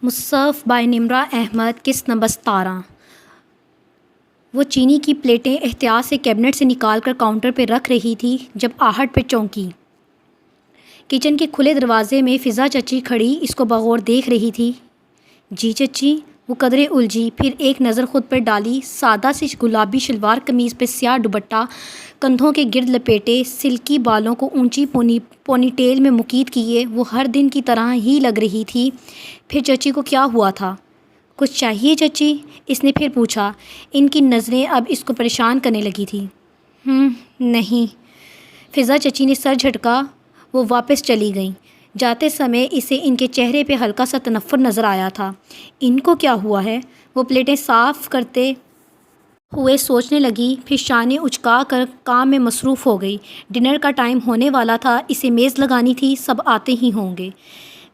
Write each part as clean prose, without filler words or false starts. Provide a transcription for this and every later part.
مصحف by نمرہ احمد، قسط number 17۔ وہ چینی کی پلیٹیں احتیاط سے کیبنٹ سے نکال کر کاؤنٹر پہ رکھ رہی تھی جب آہٹ پہ چونکی۔ کچن کے کھلے دروازے میں فضا چچی کھڑی اس کو بغور دیکھ رہی تھی۔ جی چچی، وہ قدرے الجھی، پھر ایک نظر خود پر ڈالی۔ سادہ سی گلابی شلوار قمیض پہ سیاہ دوپٹہ کندھوں کے گرد لپیٹے، سلکی بالوں کو اونچی پونی ٹیل میں مقید کیے وہ ہر دن کی طرح ہی لگ رہی تھی۔ پھر چچی کو کیا ہوا تھا؟ کچھ چاہیے چچی؟ اس نے پھر پوچھا۔ ان کی نظریں اب اس کو پریشان کرنے لگی تھی۔ نہیں، فضا چچی نے سر جھٹکا۔ وہ واپس چلی گئیں۔ جاتے سمے اسے ان کے چہرے پہ ہلکا سا تنفر نظر آیا تھا۔ ان کو کیا ہوا ہے؟ وہ پلیٹیں صاف کرتے ہوئے سوچنے لگی، پھر شانے اچکا کر کام میں مصروف ہو گئی۔ ڈنر کا ٹائم ہونے والا تھا، اسے میز لگانی تھی، سب آتے ہی ہوں گے۔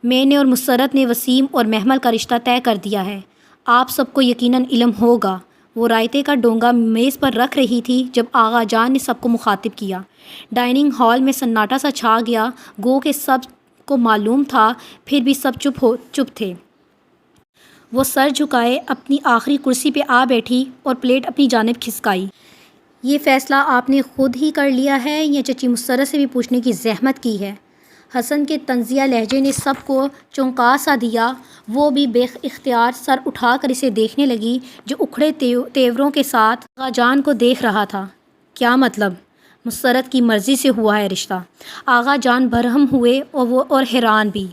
میں نے اور مسرت نے وسیم اور محمل کا رشتہ طے کر دیا ہے، آپ سب کو یقیناً علم ہوگا۔ وہ رائتے کا ڈونگا میز پر رکھ رہی تھی جب آغا جان نے سب کو مخاطب کیا۔ ڈائننگ ہال میں سناٹا سا چھا گیا، گو کہ سب کو معلوم تھا، پھر بھی سب چپ تھے۔ وہ سر جھکائے اپنی آخری کرسی پہ آ بیٹھی اور پلیٹ اپنی جانب کھسکائی۔ یہ فیصلہ آپ نے خود ہی کر لیا ہے یا چچی مسرت سے بھی پوچھنے کی زحمت کی ہے؟ حسن کے طنزیہ لہجے نے سب کو چونکا سا دیا۔ وہ بھی بے اختیار سر اٹھا کر اسے دیکھنے لگی جو اکھڑے تیوروں کے ساتھ آغا جان کو دیکھ رہا تھا۔ کیا مطلب؟ مسرت کی مرضی سے ہوا ہے رشتہ۔ آغا جان برہم ہوئے اور حیران بھی۔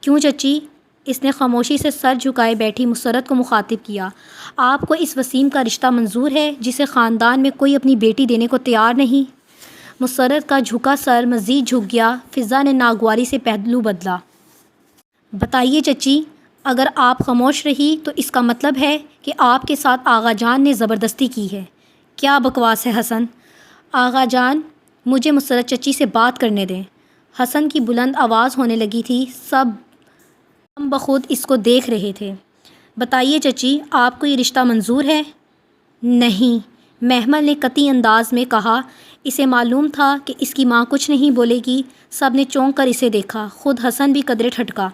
کیوں چچی؟ اس نے خاموشی سے سر جھکائے بیٹھی مسرت کو مخاطب کیا۔ آپ کو اس وسیم کا رشتہ منظور ہے جسے خاندان میں کوئی اپنی بیٹی دینے کو تیار نہیں؟ مسرت کا جھکا سر مزید جھک گیا۔ فضا نے ناگواری سے پہلو بدلا۔ بتائیے چچی، اگر آپ خاموش رہی تو اس کا مطلب ہے کہ آپ کے ساتھ آغا جان نے زبردستی کی ہے۔ کیا بکواس ہے حسن؟ آغا جان، مجھے مسرت چچی سے بات کرنے دیں۔ حسن کی بلند آواز ہونے لگی تھی۔ سب ہم بخود اس کو دیکھ رہے تھے۔ بتائیے چچی، آپ کو یہ رشتہ منظور ہے؟ نہیں، محمل نے قطعی انداز میں کہا۔ اسے معلوم تھا کہ اس کی ماں کچھ نہیں بولے گی۔ سب نے چونک کر اسے دیکھا، خود حسن بھی قدرے ٹھٹکا۔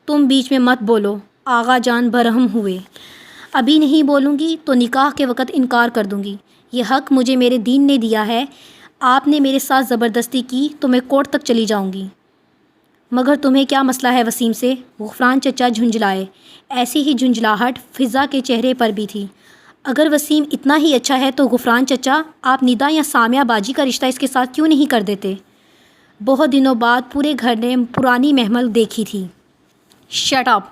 تم بیچ میں مت بولو، آغا جان برہم ہوئے۔ ابھی نہیں بولوں گی تو نکاح کے وقت انکار کر دوں گی۔ یہ حق مجھے میرے دین نے دیا ہے۔ آپ نے میرے ساتھ زبردستی کی تو میں کورٹ تک چلی جاؤں گی۔ مگر تمہیں کیا مسئلہ ہے وسیم سے؟ غفران چچا جھنجھلائے۔ ایسی ہی جھنجھلاہٹ فضا کے چہرے پر بھی تھی۔ اگر وسیم اتنا ہی اچھا ہے تو غفران چچا، آپ ندا یا سامیہ باجی کا رشتہ اس کے ساتھ کیوں نہیں کر دیتے؟ بہت دنوں بعد پورے گھر نے پرانی محمل دیکھی تھی۔ Shut up!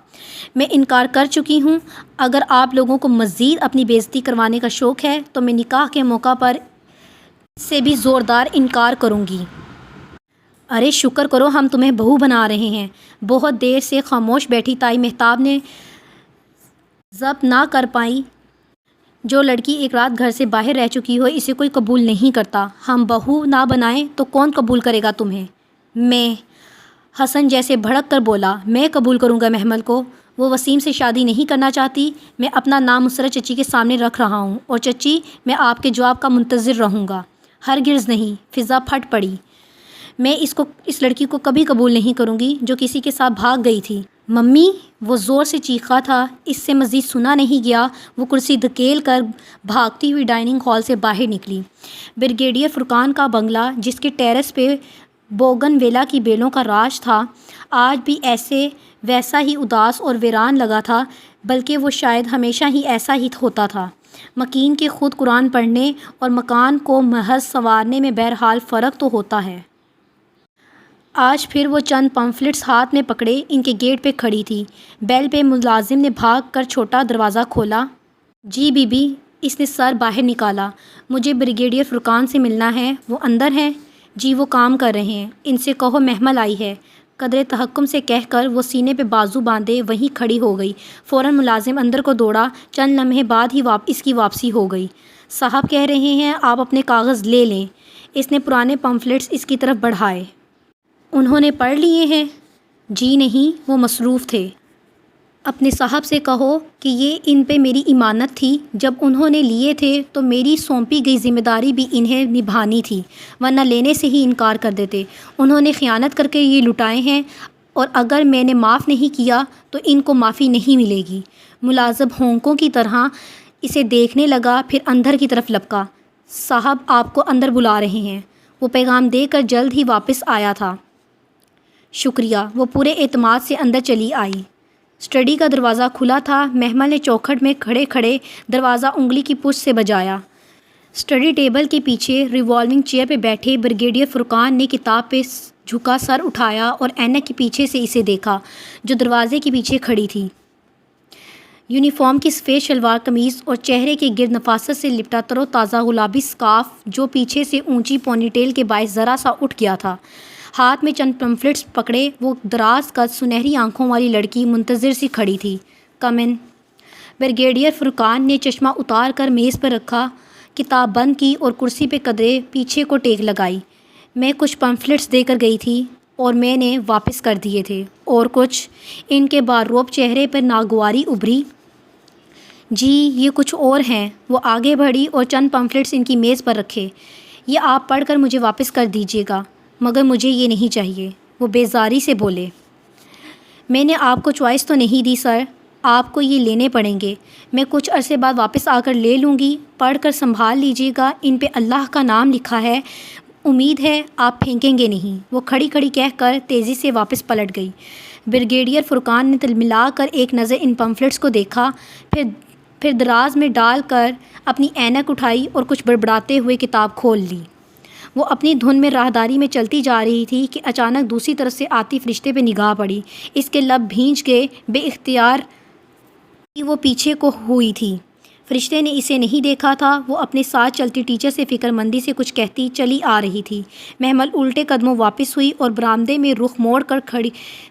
میں انکار کر چکی ہوں۔ اگر آپ لوگوں کو مزید اپنی بے عزتی کروانے کا شوق ہے تو میں نکاح کے موقع پر اس سے بھی زوردار انکار کروں گی۔ ارے شکر کرو ہم تمہیں بہو بنا رہے ہیں۔ بہت دیر سے خاموش بیٹھی تائی مہتاب نے ضبط نہ کر پائی۔ جو لڑکی ایک رات گھر سے باہر رہ چکی ہو اسے کوئی قبول نہیں کرتا۔ ہم بہو نہ بنائیں تو کون قبول کرے گا تمہیں؟ میں۔ حسن جیسے بھڑک کر بولا۔ میں قبول کروں گا محمل کو۔ وہ وسیم سے شادی نہیں کرنا چاہتی۔ میں اپنا نام مسرت چچی کے سامنے رکھ رہا ہوں اور چچی، میں آپ کے جواب کا منتظر رہوں گا۔ ہرگز نہیں! فضا پھٹ پڑی۔ میں اس لڑکی کو کبھی قبول نہیں کروں گی جو کسی کے ساتھ بھاگ گئی تھی۔ ممی! وہ زور سے چیخا تھا۔ اس سے مزید سنا نہیں گیا۔ وہ کرسی دھکیل کر بھاگتی ہوئی ڈائننگ ہال سے باہر نکلی۔ بریگیڈیئر فرقان کا بنگلہ، جس کے ٹیرس پہ بوگن ویلا کی بیلوں کا راج تھا، آج بھی ویسا ہی اداس اور ویران لگا تھا، بلکہ وہ شاید ہمیشہ ہی ایسا ہی ہوتا تھا۔ مکین کے خود قرآن پڑھنے اور مکان کو محض سنوارنے میں بہرحال فرق تو ہوتا ہے۔ آج پھر وہ چند پمفلٹس ہاتھ میں پکڑے ان کے گیٹ پہ کھڑی تھی۔ بیل پہ ملازم نے بھاگ کر چھوٹا دروازہ کھولا۔ G B be! اس نے سر باہر نکالا۔ مجھے بریگیڈیئر فرقان سے ملنا ہے۔ وہ اندر ہیں؟ جی وہ کام کر رہے ہیں۔ ان سے کہو محمل آئی ہے۔ قدرے تحکم سے کہہ کر وہ سینے پہ بازو باندھے وہیں کھڑی ہو گئی۔ فوراً ملازم اندر کو دوڑا۔ چند لمحے بعد ہی اس کی واپسی ہو گئی۔ صاحب کہہ رہے ہیں آپ اپنے کاغذ لے لیں۔ اس نے پرانے پمفلٹس اس کی طرف بڑھائے۔ انہوں نے پڑھ لیے ہیں؟ جی نہیں، وہ مصروف تھے۔ اپنے صاحب سے کہو کہ یہ ان پہ میری امانت تھی۔ جب انہوں نے لیے تھے تو میری سونپی گئی ذمہ داری بھی انہیں نبھانی تھی، ورنہ لینے سے ہی انکار کر دیتے۔ انہوں نے خیانت کر کے یہ لٹائے ہیں۔ اور اگر میں نے معاف نہیں کیا تو ان کو معافی نہیں ملے گی۔ ملازم ہونکوں کی طرح اسے دیکھنے لگا، پھر اندر کی طرف لپکا۔ صاحب آپ کو اندر بلا رہے ہیں۔ وہ پیغام دے کر جلد ہی واپس آیا تھا۔ شکریہ، وہ پورے اعتماد سے اندر چلی آئی۔ اسٹڈی کا دروازہ کھلا تھا۔ محمل نے چوکھٹ میں کھڑے کھڑے دروازہ انگلی کی پشت سے بجایا۔ اسٹڈی ٹیبل کے پیچھے ریوالونگ چیئر پہ بیٹھے بریگیڈیئر فرقان نے کتاب پہ جھکا سر اٹھایا اور اینک کے پیچھے سے اسے دیکھا جو دروازے کے پیچھے کھڑی تھی۔ یونیفارم کی سفید شلوار قمیض اور چہرے کے گرد نفاست سے لپٹا تر و تازہ گلابی اسکارف جو پیچھے سے اونچی پونی ٹیل کے باعث ذرا سا اٹھ گیا تھا۔ ہاتھ میں چند پمفلٹس پکڑے وہ دراز قد سنہری آنکھوں والی لڑکی منتظر سی کھڑی تھی۔ کم ان۔ بریگیڈیئر فرقان نے چشمہ اتار کر میز پر رکھا، کتاب بند کی اور کرسی پہ قدرے پیچھے کو ٹیک لگائی۔ میں کچھ پمفلٹس دے کر گئی تھی اور میں نے واپس کر دیے تھے، اور کچھ۔ ان کے بارروب چہرے پر ناگواری ابھری۔ جی یہ کچھ اور ہیں۔ وہ آگے بڑھی اور چند پمفلٹس ان کی میز پر رکھے۔ یہ آپ پڑھ کر مجھے واپس کر دیجیے گا، مگر مجھے یہ نہیں چاہیے، وہ بیزاری سے بولے۔ میں نے آپ کو چوائس تو نہیں دی سر، آپ کو یہ لینے پڑیں گے۔ میں کچھ عرصے بعد واپس آ کر لے لوں گی، پڑھ کر سنبھال لیجیے گا، ان پہ اللہ کا نام لکھا ہے، امید ہے آپ پھینکیں گے نہیں۔ وہ کھڑی کھڑی کہہ کر تیزی سے واپس پلٹ گئی۔ بریگیڈیئر فرقان نے تلملا کر ایک نظر ان پمفلٹس کو دیکھا، پھر دراز میں ڈال کر اپنی اینک اٹھائی اور کچھ بڑبڑاتے ہوئے کتاب کھول لی۔ وہ اپنی دھن میں راہداری میں چلتی جا رہی تھی کہ اچانک دوسری طرف سے آتی فرشتے پہ نگاہ پڑی۔ اس کے لب بھینچ گئے، بے اختیار وہ پیچھے کو ہوئی تھی۔ فرشتے نے اسے نہیں دیکھا تھا، وہ اپنے ساتھ چلتی ٹیچر سے فکر مندی سے کچھ کہتی چلی آ رہی تھی۔ محمل الٹے قدموں واپس ہوئی اور برآمدے میں رخ موڑ کر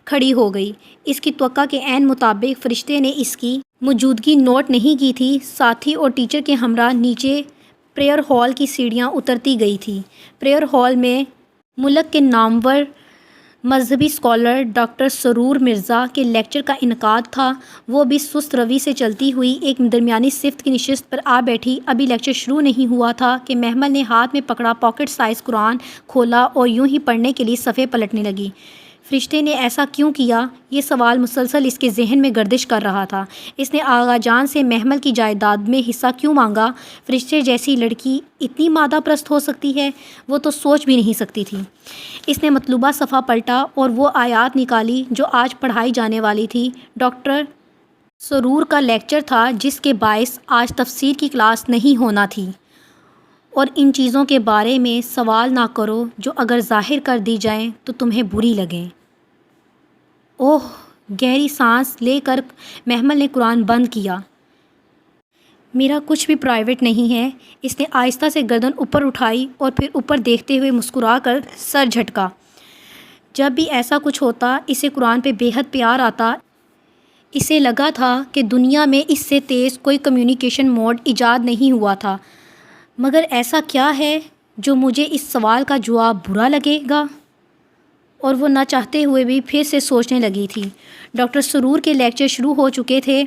کھڑی ہو گئی۔ اس کی توقع کے عین مطابق فرشتے نے اس کی موجودگی نوٹ نہیں کی تھی۔ ساتھی اور ٹیچر کے ہمراہ نیچے پریئر ہال کی سیڑھیاں اترتی گئی تھی۔ پریئر ہال میں ملک کے نامور مذہبی اسکالر ڈاکٹر سرور مرزا کے لیکچر کا انعقاد تھا۔ وہ بھی سست روی سے چلتی ہوئی ایک درمیانی صفت کی نشست پر آ بیٹھی۔ ابھی لیکچر شروع نہیں ہوا تھا کہ محمل نے ہاتھ میں پکڑا پاکٹ سائز قرآن کھولا اور یوں ہی پڑھنے کے لیے صفحے پلٹنے لگی۔ فرشتے نے ایسا کیوں کیا؟ یہ سوال مسلسل اس کے ذہن میں گردش کر رہا تھا۔ اس نے آغا جان سے محمل کی جائیداد میں حصہ کیوں مانگا؟ فرشتے جیسی لڑکی اتنی مادہ پرست ہو سکتی ہے؟ وہ تو سوچ بھی نہیں سکتی تھی۔ اس نے مطلوبہ صفحہ پلٹا اور وہ آیات نکالی جو آج پڑھائی جانے والی تھی۔ ڈاکٹر سرور کا لیکچر تھا جس کے باعث آج تفسیر کی کلاس نہیں ہونا تھی۔ اور ان چیزوں کے بارے میں سوال نہ کرو جو اگر ظاہر کر دی جائیں تو تمہیں بری لگیں۔ اوہ! گہری سانس لے کر محمل نے قرآن بند کیا۔ میرا کچھ بھی پرائیویٹ نہیں ہے۔ اس نے آہستہ سے گردن اوپر اٹھائی اور پھر اوپر دیکھتے ہوئے مسکرا کر سر جھٹکا۔ جب بھی ایسا کچھ ہوتا اسے قرآن پہ بے حد پیار آتا۔ اسے لگا تھا کہ دنیا میں اس سے تیز کوئی کمیونیکیشن موڈ ایجاد نہیں ہوا تھا۔ مگر ایسا کیا ہے جو مجھے اس سوال کا جواب برا لگے گا؟ اور وہ نہ چاہتے ہوئے بھی پھر سے سوچنے لگی تھی۔ ڈاکٹر سرور کے لیکچر شروع ہو چکے تھے۔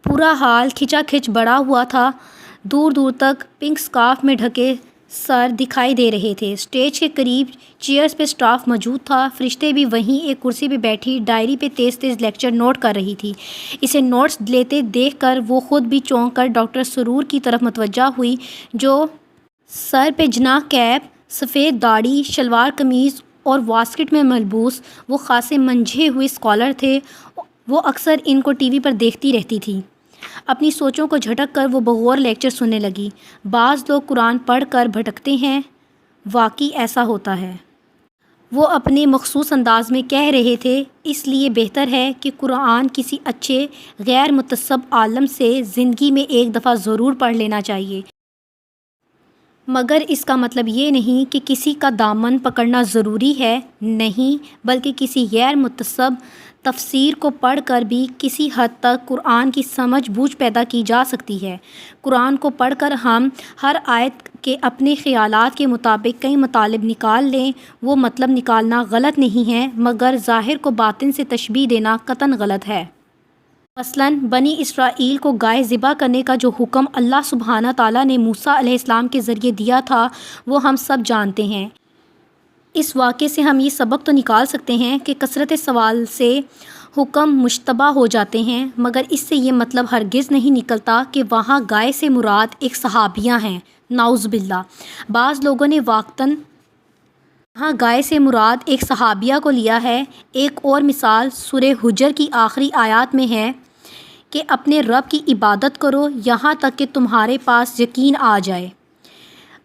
پورا حال کھچا کھچ بڑھا ہوا تھا۔ دور دور تک پنک اسکارف میں ڈھکے سر دکھائی دے رہے تھے۔ اسٹیج کے قریب چیئرز پہ اسٹاف موجود تھا۔ فرشتے بھی وہیں ایک کرسی پہ بیٹھی ڈائری پہ تیز تیز لیکچر نوٹ کر رہی تھی۔ اسے نوٹس لیتے دیکھ کر وہ خود بھی چونک کر ڈاکٹر سرور کی طرف متوجہ ہوئی جو سر پہ جناح کیپ، سفید داڑھی، شلوار قمیض اور واسکٹ میں ملبوس وہ خاصے منجھے ہوئے اسکالر تھے۔ وہ اکثر ان کو ٹی وی پر دیکھتی رہتی تھی۔ اپنی سوچوں کو جھٹک کر وہ بغور لیکچر سننے لگی۔ بعض لوگ قرآن پڑھ کر بھٹکتے ہیں، واقعی ایسا ہوتا ہے۔ وہ اپنے مخصوص انداز میں کہہ رہے تھے، اس لیے بہتر ہے کہ قرآن کسی اچھے غیر متعصب عالم سے زندگی میں ایک دفعہ ضرور پڑھ لینا چاہیے۔ مگر اس کا مطلب یہ نہیں کہ کسی کا دامن پکڑنا ضروری ہے، نہیں، بلکہ کسی غیر متعصب تفسیر کو پڑھ کر بھی کسی حد تک قرآن کی سمجھ بوجھ پیدا کی جا سکتی ہے۔ قرآن کو پڑھ کر ہم ہر آیت کے اپنے خیالات کے مطابق کئی مطالب نکال لیں، وہ مطلب نکالنا غلط نہیں ہے، مگر ظاہر کو باطن سے تشبیہ دینا قطعاً غلط ہے۔ مثلاً بنی اسرائیل کو گائے ذبح کرنے کا جو حکم اللہ سبحانہ تعالیٰ نے موسیٰ علیہ السلام کے ذریعے دیا تھا وہ ہم سب جانتے ہیں۔ اس واقعے سے ہم یہ سبق تو نکال سکتے ہیں کہ کثرت سوال سے حکم مشتبہ ہو جاتے ہیں، مگر اس سے یہ مطلب ہرگز نہیں نکلتا کہ وہاں گائے سے مراد ایک صحابیہ ہیں، نعوذ باللہ۔ بعض لوگوں نے واقعتاً وہاں گائے سے مراد ایک صحابیہ کو لیا ہے۔ ایک اور مثال سورہ حجر کی آخری آیات میں ہے کہ اپنے رب کی عبادت کرو یہاں تک کہ تمہارے پاس یقین آ جائے۔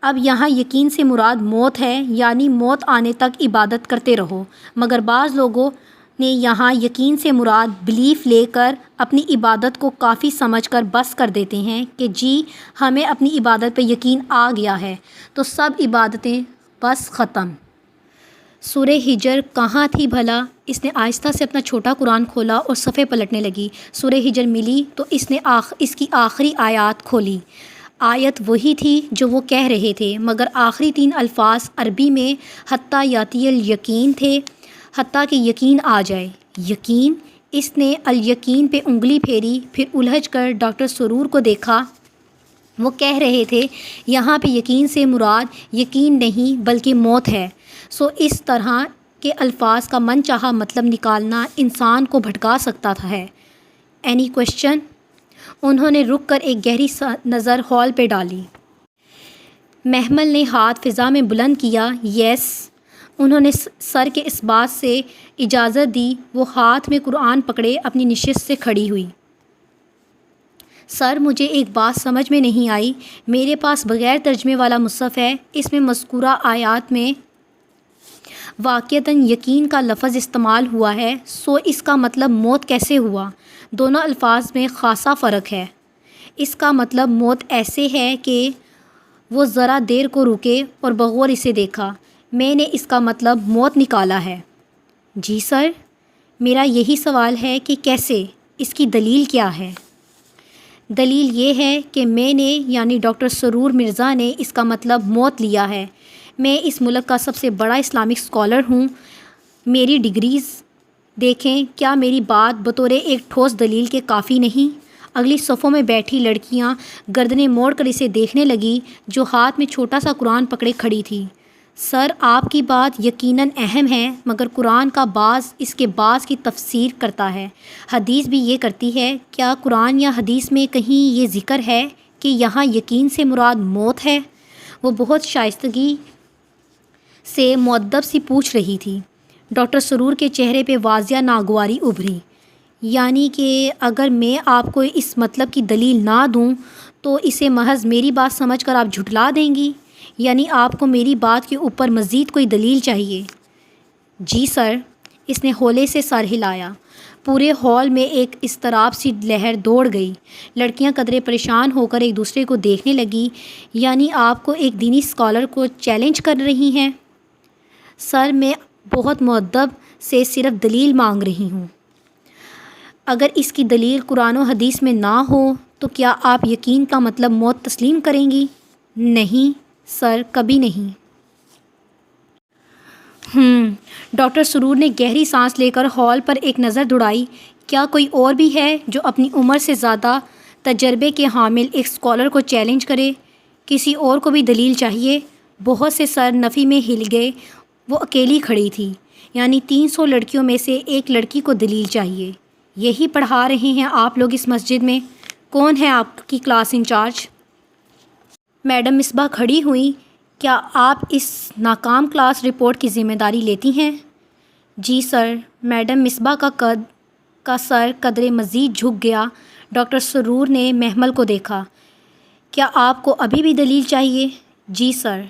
اب یہاں یقین سے مراد موت ہے، یعنی موت آنے تک عبادت کرتے رہو، مگر بعض لوگوں نے یہاں یقین سے مراد بلیف لے کر اپنی عبادت کو کافی سمجھ کر بس کر دیتے ہیں کہ جی ہمیں اپنی عبادت پہ یقین آ گیا ہے تو سب عبادتیں بس ختم۔ سورہ ہجر کہاں تھی بھلا؟ اس نے آہستہ سے اپنا چھوٹا قرآن کھولا اور صفحے پلٹنے لگی۔ سورہ ہجر ملی تو اس نے اس کی آخری آیات کھولی۔ آیت وہی تھی جو وہ کہہ رہے تھے، مگر آخری 3 الفاظ عربی میں حتیٰ یاتی الیقین تھے، حتیٰ کہ یقین آ جائے۔ یقین؟ اس نے الیقین پہ انگلی پھیری، پھر الجھ کر ڈاکٹر سرور کو دیکھا۔ وہ کہہ رہے تھے یہاں پہ یقین سے مراد یقین نہیں بلکہ موت ہے۔ سو اس طرح کے الفاظ کا من چاہا مطلب نکالنا انسان کو بھٹکا سکتا ہے۔ Any question? انہوں نے رک کر ایک گہری نظر ہال پہ ڈالی۔ محمل نے ہاتھ فضا میں بلند کیا۔ یس۔ انہوں نے سر کے اس بات سے اجازت دی۔ وہ ہاتھ میں قرآن پکڑے اپنی نشست سے کھڑی ہوئی۔ سر مجھے ایک بات سمجھ میں نہیں آئی۔ میرے پاس بغیر ترجمے والا مصحف ہے، اس میں مذکورہ آیات میں واقعتاً یقین کا لفظ استعمال ہوا ہے، سو اس کا مطلب موت کیسے ہوا؟ دونوں الفاظ میں خاصا فرق ہے۔ اس کا مطلب موت ایسے ہے کہ وہ ذرا دیر کو رکے اور بغور اسے دیکھا۔ میں نے اس کا مطلب موت نکالا ہے۔ جی سر، میرا یہی سوال ہے کہ کیسے؟ اس کی دلیل کیا ہے؟ دلیل یہ ہے کہ میں نے یعنی ڈاکٹر سرور مرزا نے اس کا مطلب موت لیا ہے۔ میں اس ملک کا سب سے بڑا اسلامک اسکالر ہوں۔ میری ڈگریز دیکھیں، کیا میری بات بطور ایک ٹھوس دلیل کے کافی نہیں؟ اگلی صفوں میں بیٹھی لڑکیاں گردنیں موڑ کر اسے دیکھنے لگی جو ہاتھ میں چھوٹا سا قرآن پکڑے کھڑی تھی۔ سر آپ کی بات یقیناً اہم ہے، مگر قرآن کا بعض اس کے بعض کی تفسیر کرتا ہے، حدیث بھی یہ کرتی ہے۔ کیا قرآن یا حدیث میں کہیں یہ ذکر ہے کہ یہاں یقین سے مراد موت ہے؟ وہ بہت شائستگی سے مؤدب سی پوچھ رہی تھی۔ ڈاکٹر سرور کے چہرے پہ واضح ناگواری ابھری۔ یعنی کہ اگر میں آپ کو اس مطلب کی دلیل نہ دوں تو اسے محض میری بات سمجھ کر آپ جھٹلا دیں گی؟ یعنی آپ کو میری بات کے اوپر مزید کوئی دلیل چاہیے؟ جی سر۔ اس نے ہولے سے سر ہلایا۔ پورے ہال میں ایک اضطراب سی لہر دوڑ گئی۔ لڑکیاں قدرے پریشان ہو کر ایک دوسرے کو دیکھنے لگیں۔ یعنی آپ کو ایک دینی اسکالر کو چیلنج کر رہی ہیں؟ سر میں بہت مؤدب سے صرف دلیل مانگ رہی ہوں۔ اگر اس کی دلیل قرآن و حدیث میں نہ ہو تو کیا آپ یقین کا مطلب موت تسلیم کریں گی؟ نہیں سر، کبھی نہیں۔ ڈاکٹر سرور نے گہری سانس لے کر ہال پر ایک نظر دوڑائی۔ کیا کوئی اور بھی ہے جو اپنی عمر سے زیادہ تجربے کے حامل ایک اسکالر کو چیلنج کرے؟ کسی اور کو بھی دلیل چاہیے؟ بہت سے سر نفی میں ہل گئے۔ وہ اکیلی کھڑی تھی۔ یعنی 300 لڑکیوں میں سے ایک لڑکی کو دلیل چاہیے؟ یہی پڑھا رہے ہیں آپ لوگ اس مسجد میں؟ کون ہے آپ کی کلاس انچارج؟ میڈم مصباح کھڑی ہوئیں۔ کیا آپ اس ناکام کلاس رپورٹ کی ذمہ داری لیتی ہیں؟ جی سر۔ میڈم مصباح کا سر قدرے مزید جھک گیا۔ ڈاکٹر سرور نے محمل کو دیکھا۔ کیا آپ کو ابھی بھی دلیل چاہیے؟ جی سر۔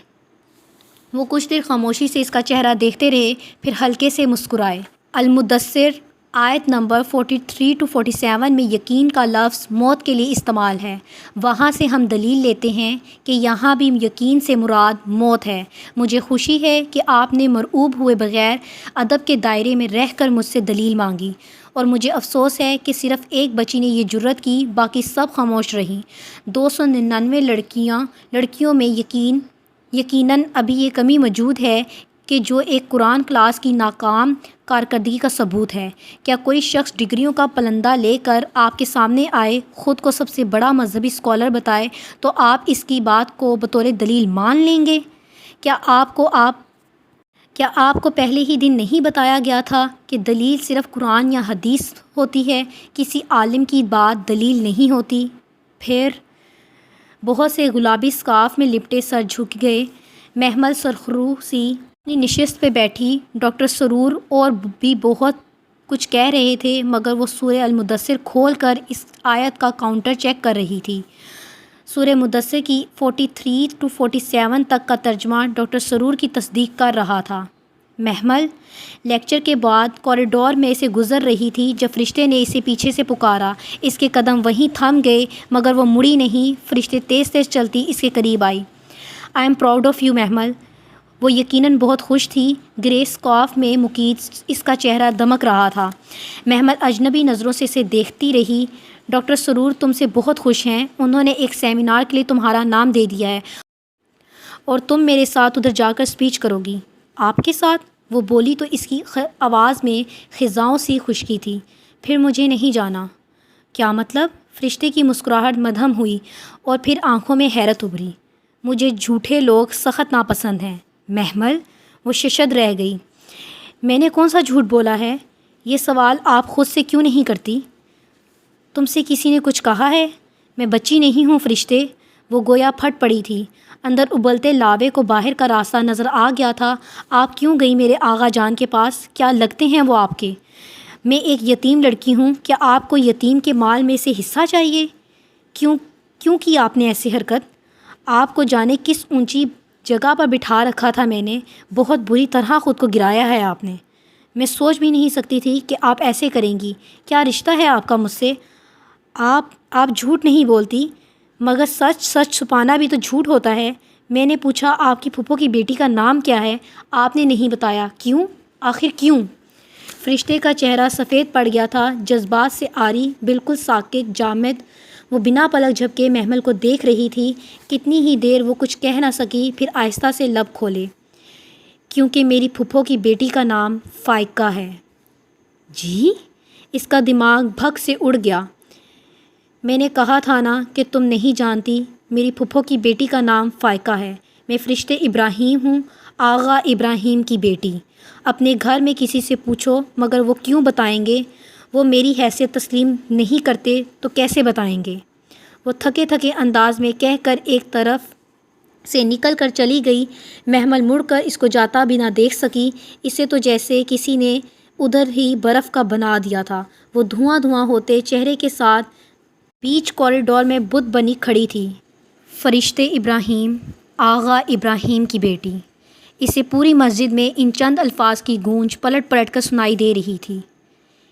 وہ کچھ دیر خاموشی سے اس کا چہرہ دیکھتے رہے، پھر ہلکے سے مسکرائے۔ المدثر آیت نمبر 43 to 47 میں یقین کا لفظ موت کے لیے استعمال ہے۔ وہاں سے ہم دلیل لیتے ہیں کہ یہاں بھی یقین سے مراد موت ہے۔ مجھے خوشی ہے کہ آپ نے مرعوب ہوئے بغیر ادب کے دائرے میں رہ کر مجھ سے دلیل مانگی، اور مجھے افسوس ہے کہ صرف ایک بچی نے یہ جرت کی، باقی سب خاموش رہیں۔ 299 لڑکیوں میں یقیناً ابھی یہ کمی موجود ہے کہ جو ایک قرآن کلاس کی ناکام کارکردگی کا ثبوت ہے۔ کیا کوئی شخص ڈگریوں کا پلندہ لے کر آپ کے سامنے آئے، خود کو سب سے بڑا مذہبی اسکالر بتائے تو آپ اس کی بات کو بطور دلیل مان لیں گے؟ کیا آپ کو پہلے ہی دن نہیں بتایا گیا تھا کہ دلیل صرف قرآن یا حدیث ہوتی ہے، کسی عالم کی بات دلیل نہیں ہوتی؟ پھر بہت سے گلابی اسکارف میں لپٹے سر جھک گئے۔ محمل سرخروسی اپنی نشست پہ بیٹھی۔ ڈاکٹر سرور اور بھی بہت کچھ کہہ رہے تھے، مگر وہ سورہ المدثر کھول کر اس آیت کا کاؤنٹر چیک کر رہی تھی۔ سورہ مدثر کی 43 to 47 تک کا ترجمہ ڈاکٹر سرور کی تصدیق کر رہا تھا۔ محمل لیکچر کے بعد کوریڈور میں سے گزر رہی تھی جب فرشتے نے اسے پیچھے سے پکارا۔ اس کے قدم وہیں تھم گئے، مگر وہ مڑی نہیں۔ فرشتے تیز تیز چلتی اس کے قریب آئی۔ I am proud of you Mehmal. وہ یقیناً بہت خوش تھی۔ گرے اسکارف میں مقید اس کا چہرہ دمک رہا تھا۔ محمل اجنبی نظروں سے اسے دیکھتی رہی۔ ڈاکٹر سرور تم سے بہت خوش ہیں۔ انہوں نے ایک سیمینار کے لیے تمہارا نام دے دیا ہے اور تم میرے ساتھ ادھر جا کر اسپیچ کرو گی۔ آپ کے ساتھ؟ وہ بولی تو اس کی آواز میں خزاؤں سی خشکی تھی۔ پھر مجھے نہیں جانا۔ کیا مطلب؟ فرشتے کی مسکراہٹ مدھم ہوئی اور پھر آنکھوں میں حیرت ابھری۔ مجھے جھوٹے لوگ سخت ناپسند ہیں۔ محمل، وہ ششد رہ گئی۔ میں نے کون سا جھوٹ بولا ہے؟ یہ سوال آپ خود سے کیوں نہیں کرتی؟ تم سے کسی نے کچھ کہا ہے؟ میں بچی نہیں ہوں فرشتے۔ وہ گویا پھٹ پڑی تھی۔ اندر ابلتے لاوے کو باہر کا راستہ نظر آ گیا تھا۔ آپ کیوں گئی میرے آغا جان کے پاس؟ کیا لگتے ہیں وہ آپ کے؟ میں ایک یتیم لڑکی ہوں۔ کیا آپ کو یتیم کے مال میں سے حصہ چاہیے؟ کیوں کی آپ نے ایسی حرکت؟ آپ کو جانے کس اونچی جگہ پر بٹھا رکھا تھا میں نے۔ بہت بری طرح خود کو گرایا ہے آپ نے۔ میں سوچ بھی نہیں سکتی تھی کہ آپ ایسے کریں گی۔ کیا رشتہ ہے آپ کا مجھ سے؟ آپ جھوٹ نہیں بولتی، مگر سچ چھپانا بھی تو جھوٹ ہوتا ہے۔ میں نے پوچھا آپ کی پھپھو کی بیٹی کا نام کیا ہے؟ آپ نے نہیں بتایا۔ کیوں؟ آخر کیوں؟ فرشتے کا چہرہ سفید پڑ گیا تھا، جذبات سے عاری، بالکل ساکت، جامد۔ وہ بنا پلک جھپکے محمل کو دیکھ رہی تھی۔ کتنی ہی دیر وہ کچھ کہہ نہ سکی، پھر آہستہ سے لب کھولے۔ کیونکہ میری پھپھو کی بیٹی کا نام فائقہ ہے۔ جی؟ اس کا دماغ بھگ سے اڑ گیا۔ میں نے کہا تھا نا کہ تم نہیں جانتی۔ میری پھپھو کی بیٹی کا نام فائقہ ہے۔ میں فرشتے ابراہیم ہوں، آغا ابراہیم کی بیٹی۔ اپنے گھر میں کسی سے پوچھو، مگر وہ کیوں بتائیں گے؟ وہ میری حیثیت تسلیم نہیں کرتے تو کیسے بتائیں گے؟ وہ تھکے تھکے انداز میں کہہ کر ایک طرف سے نکل کر چلی گئی۔ محمل مڑ کر اس کو جاتا بھی نہ دیکھ سکی۔ اسے تو جیسے کسی نے ادھر ہی برف کا بنا دیا تھا۔ وہ دھواں ہوتے چہرے کے ساتھ بیچ کوریڈور میں بت بنی کھڑی تھی۔ فرشتے ابراہیم، آغا ابراہیم کی بیٹی۔ اسے پوری مسجد میں ان چند الفاظ کی گونج پلٹ پلٹ کر سنائی دے رہی تھی۔